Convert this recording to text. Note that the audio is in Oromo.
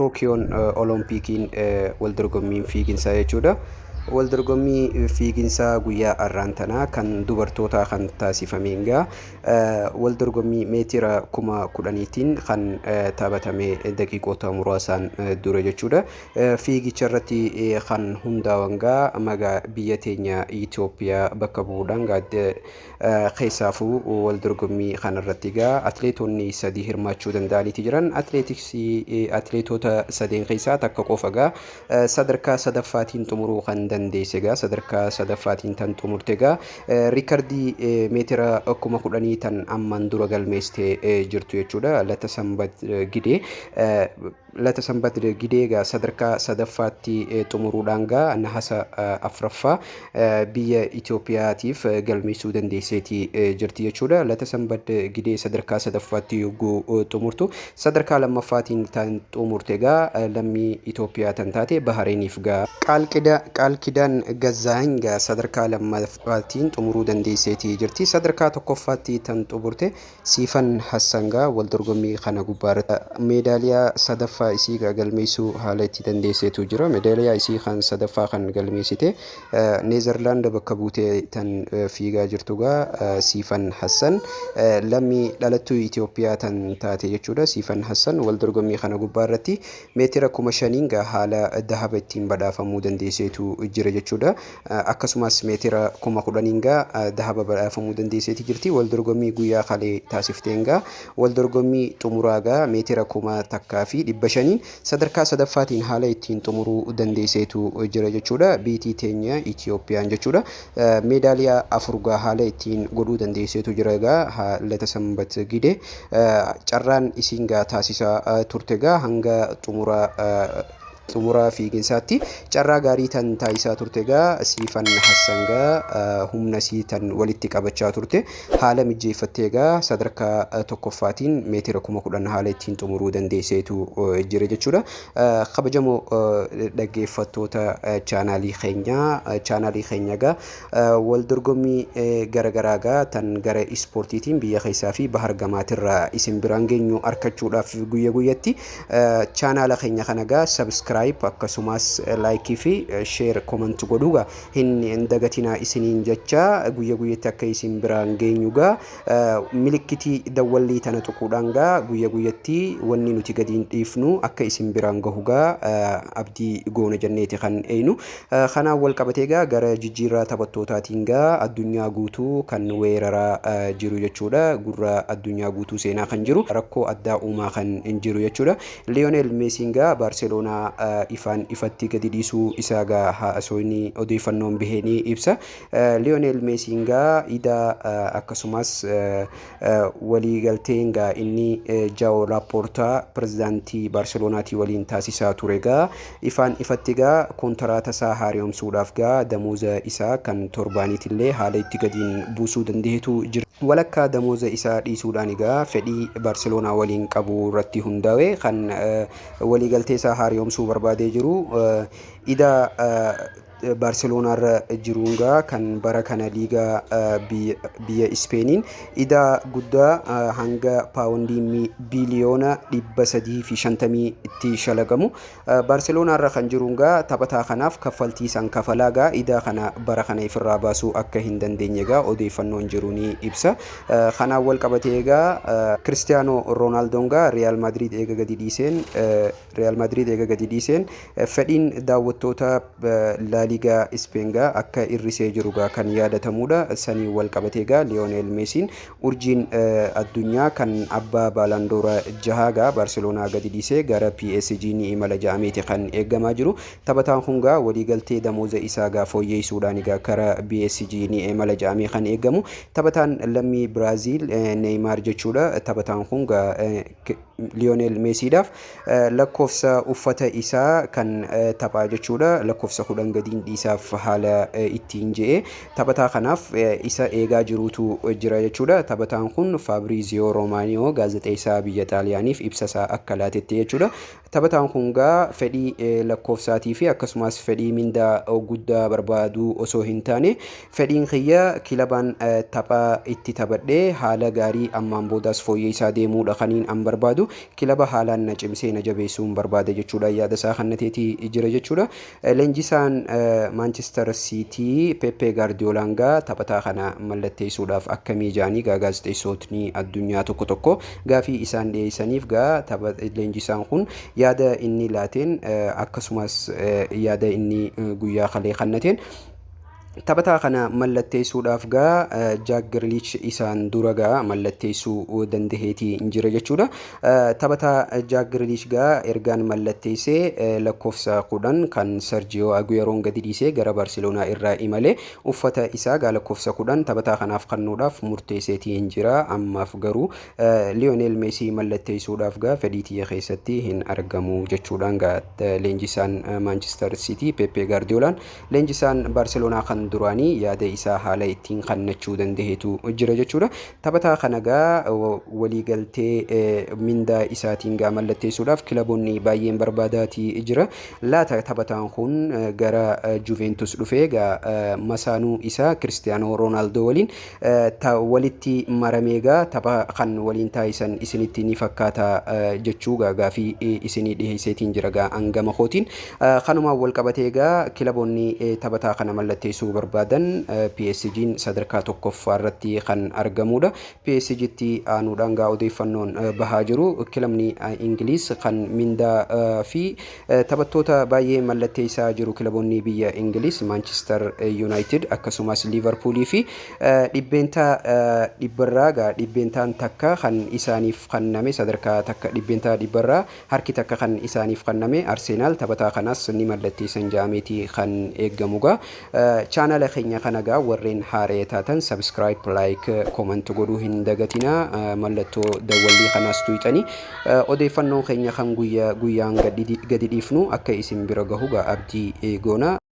Tookiyoon Oloompiikiin wal dorgommiin fiiginsaa jechuudha. Wal dorgommii fiiginsaa guyyaa har'aan tanaa kan dubartootaa kan taasifameen gaa wal dorgommii meetira 10,000tiin kan taphatame daqiiqota muraasaan dura jechuudha. Fiigicha irratti kan hundaa'an gaa biyya teenya Itoophiyaa bakka bu'uudhaan keessaafuu wal dorgommii kanarratti gaa atleetonni sadii hirmaachuu danda'aniiti jiran. Atleetota sadeen keessaa takka qofa gaa sadarkaa sadaffaatiin xumuruu kan dandeesse gaa sadarkaa sadaffaatiin tan xumurte gaa riikardii meetira 10,000 tan amman dura galmeessitee jirtu jechuudha. Lata Sanbat Gidee gaa sadarkaa sadaffaatti xumuruudhaan gaa nahasa afraffaa biyya Itoophiyaatiif galmeessuu dandeesseeti jirti jechuudha. Lata Sanbat Gidee sadarkaa sadaffaatti yogguu xumurtu sadarkaa lammaffaatiin tan xumurte gaa lammii Itoophiyaa tan taate Bahareeniif gaa Qaalkidaan Gazzaany gaa sadarkaa lammaffaatti xumuruu dandeesseeti jirti. Sadarkaa tokkoffaatti tan xumurte Siifan Hassan gaa wal dorgommii kana gubbaarratti meedaaliyaa sadaffaa isii galmeessuu haala itti dandeesseetu jira. Meedaaliyaa isii kan sadaffaa kan galmeessite Neezerlaand bakka buutee tan fiigaa jirtu gaa Siifan Hassan lammii dhalattuu Itoophiyaa tan taate jechuudha. Siifan Hassan wal dorgommii kana gubbaarratti meetira 5,000 gaa haala dahaba ittiin badhaafamuu dandeesseetu jira jechuudha. Akkasumas meetira 10,000 gaa dahaba badhaafamuu dandeesseeti jirti. Wal dorgommii guyyaa kalee taasifteen gaa wal dorgommii xumuraa gaa meetira 1,500 sadarkaa sadaffaatiin haala ittiin xumuruu dandeesseetu jira jechuudha. Biyyi teenya Itoophiyaan jechuudha. Meedaaliyaa 4 gaa haala ittiin godhuu dandeesseetu jira gaa Lata Sanbat Gidee carraan isiin gaa taasisaa turte gaa hanga xumuraa fiiginsaatti carraa gaarii tan taasisaa turte gaa Siifan Hassan gaa humna isii tan walitti qabachaa turte haala mijeeffattee gaa sadarkaa tokkoffaatiin meetira 10,000 haala ittiin xumuruu dandeesseetu jira jechuudha. Kabajamoo dhaggeeffattoota chaanaalii keenya gaa wal dorgommii garagaraa gaa tan gara ispoortiitiin biyya keessaa fi bahar gamaatirraa isin biraan geenyu argachuudhaaf guyya guyyatti chaanaala keenya kana gaa subscribe akkasumas laayikii fi sheer comment godhuugaa hin dagatinaa isiniin jecha guyya guyyatti akka isin biraan geenyu gaa milikitii dawwallii tana tuquudhaan gaa guyya guyyatti wanni nuti gadiin dhiifnu akka isin biraan gahu gaa abdii goona jenneeti kan eeynu. Kanaan wal qabatee gaa gara jijjiirraa taphattootaatiin gaa addunyaa guutuu kan weeraraa jiru jechuudha. Gurra addunyaa guutuu seenaa kan jiru rakkoo addaa uumaa kan hin jiru jechuudha. Lionel Messi gaa Barcelona ifatti gadi dhiisuu isaa gaa haasawni odeeffannoon baheenii ibsa. Lionel Messi gaa ida akkasumas waliigalteen gaa inni Joao Laporta pirezidaantii Barcelonaatii waliin taasisaa ture gaa ifatti gaa kontiraata isaa haaromsuudhaaf gaa damooza isaa kan torbaaniitillee haala itti gadiin buusuu dandeetu jira. Walakkaa damooza isaa dhiisuudhaan egaa fedhii Barcelonaa waliin qabu irratti hundaa'e kan waliigaltee isaa haaromsuu barbaadee jiru ida Barcelona irra jiruungaa kan bara kana liigaa biyya Ispeeniin ida guddaa hanga paawundii biliyoona 350 itti shalagamu Barcelona irra kan jiruungaa taphataa kanaaf kaffaltii san kafalaagaa ida kana bara kana ifirraa baasuu akka hin dandeenyegaa odeeffannoon jiru ni ibsa. Kanaan wal qabatee egaa Cristiano Ronaldoongaa Real Madrid eega gadi dhiiseen fedhiin daawwattoota liigaa Ispeenigaa akka irrisee jirugaa kan yaadatamudha. Sanii wal qabatee gaa Lionel Messiin urjiin addunyaa kan abbaa baalandoora 6 gaa Barcelonaa gadi dhiisee gara PSG ni imala jedhameeti kan eegamaa jiru. Taphataan kun gaa waliigaltee damooza isaa gaa fooyyeessuudhaan gaa kara PSG ni imala jedhamee kan eegamu. Taphataan lammii Biraazil Neymar jechuudha. Taphataan kun gaa Lionel Messiidhaaf lakkoofsa uffata isaa kan taphaa jechuudha. Lakkoofsa 10 gadiin dhiisaaf haala ittiin je'e taphataa kanaaf isa eegaa jirutu jira jechuudha. Taphataan kun Fabrizio Romano gaazexeessaa biyya Xaaliyaaniif ibsa isaa akka laatetti jechuudha. Taphataan kun gaa fedhii lakkoofsaatii fi akkasumas fedhii mindaa guddaa barbaadu osoo hin taane fedhiin kiyya kilabaan taphaa itti taphadhee haala gaarii ammaan boodaas fooyyee isaa deemuudha kaniin an barbaadu kilaba haalaan na cimsee na jabeessuun barbaada jechuudha yaada isaa kannateetii jira jechuudha. Leenjisaan Manchester City Pepe Guardiolaan gaa taphataa kana mallatteessuudhaaf akkamii jaanii gaa gaazexeessotni addunyaa tokko tokko gaafii isaan dhiyeessaniif gaa leenjisaan kun yaada inni laateen akkasumas yaada inni guyyaa kalee kannateen taphataa kana mallatteessuudhaaf gaa Jack Grealish isaan dura gaa mallatteessuu dandaheetii jira jechuudha. Taphataa Jack Grealish gaa ergaan mallatteessee lakkoofsa 10 kan Sergio Agueroon gadi dhiisee gara Barcelona irraa imalee uffata isaa gaa lakkoofsa 10 taphataa kanaaf kennuudhaaf murteesseetii jira. Ammaaf garuu Lionel Messi mallatteessuudhaaf gaa fedhii tiyya keessatti hin argamu jechuudhaan gaa leenjisaan Manchester City Pepe Guardiolaan leenjisaan Barcelona kan duraanii yaada isaa haala ittiin kannachuu dandaheetu jira jechuudha. Taphataa kana gaa waliigaltee mindaa isaatiin gaa mallatteessuudhaaf kilaboonni baay'een barbaadaatii jira. Laata taphataan kun gara Juventus dhufee gaa masaanuu isaa Cristiano Ronaldo waliin walitti maramee gaa tapha kan waliin taasisan isinitti ni fakkaata jechuu gaafii isinii dhiheesseetiin jira gaa hangama kootiin. Kanumaan wal qabatee gaa kilaboonni taphataa kana mallatteessuu barbaadan PSG'n sadarkaa tokkoffaa irratti kan argamudha. PSG'tti aanuudhaan gaa odeeffannoon bahaa jiru kilabni Ingiliis kan mindaa fi taphattoota baay'ee mallatteessaa jiru kilaboonni biyya Ingiliis Manchester United akkasumas Liverpoolii fi dhibbeentaan takka kan isaaniif kenname sadarkaa takka dhibbeentaa dhibbarraa harki takka kan isaaniif kenname Arsenaal taphataa kanas ni mallatteessan jaameetii kan eeggamugaa. Channel keenya kana gaa warreen haaree taatan subscribe like comment godhuu hin dagatina mallattoo dawwalii kanaas tuqxanii odeeffannoon keenya kan guyyaan gadi dhiifnu akka isin bira gahu gaa abdii goona.